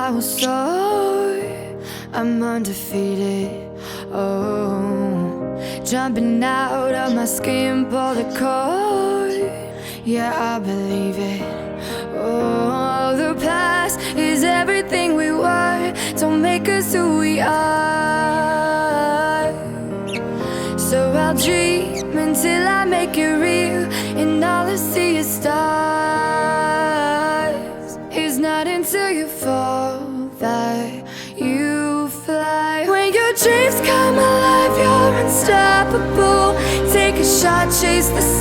I will soar. I'm undefeated. Oh, jumping out of my skin, pull the cord. Yeah, I believe it. Oh, the past is everything we were. Don't make us who we are. So I'll dream until I make it real, and all I see is stars. It's not until you fall that you fly. When your dreams come alive, you're unstoppable. Take a shot, chase the sun.